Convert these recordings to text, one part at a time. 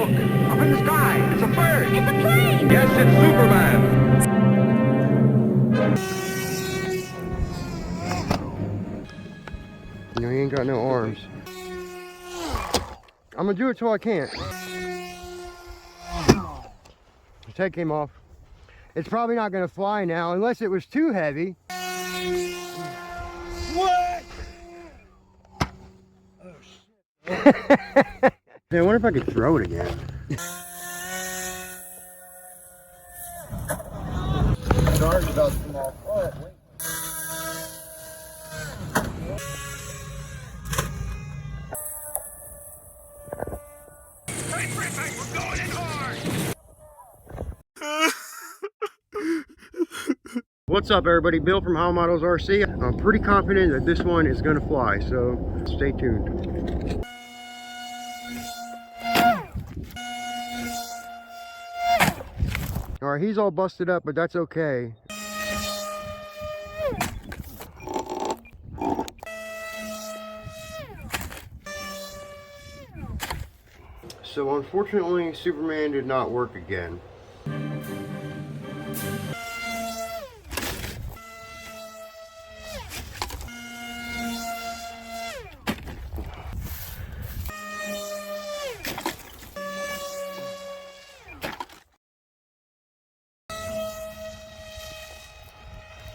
Look, up in the sky, it's a bird. It's a plane! Yes, it's Superman. You know, he ain't got no arms. I'm gonna do it till I can't. His head came off. It's probably not gonna fly now unless it was too heavy. What? Oh shit. I wonder if I could throw it again. Sorry about small. Oh, wait. We're going in hard. What's up, everybody? Bill from How Models RC. I'm pretty confident that this one is gonna fly, so stay tuned. All right, he's all busted up, but that's okay. So unfortunately, Superman did not work again.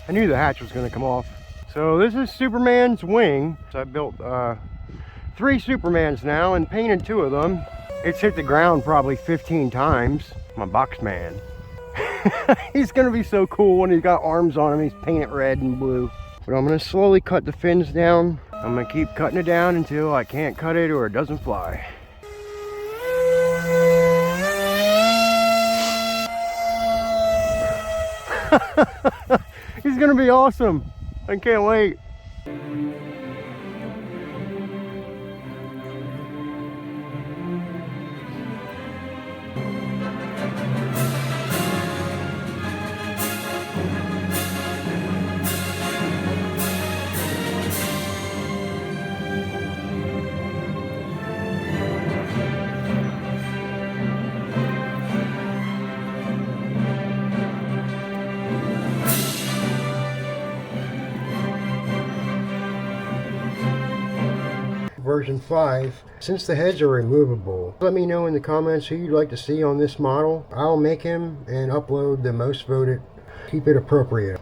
I knew the hatch was going to come off. So this is Superman's wing. So I built 3 Supermans now and painted 2 of them. It's hit the ground probably 15 times. My box man. He's gonna be so cool when he's got arms on him. He's painted red and blue. But I'm gonna slowly cut the fins down. I'm gonna keep cutting it down until I can't cut it or it doesn't fly. He's gonna be awesome. I can't wait. Version 5. Since the heads are removable, let me know in the comments who you'd like to see on this model. I'll make him and upload the most voted. Keep it appropriate.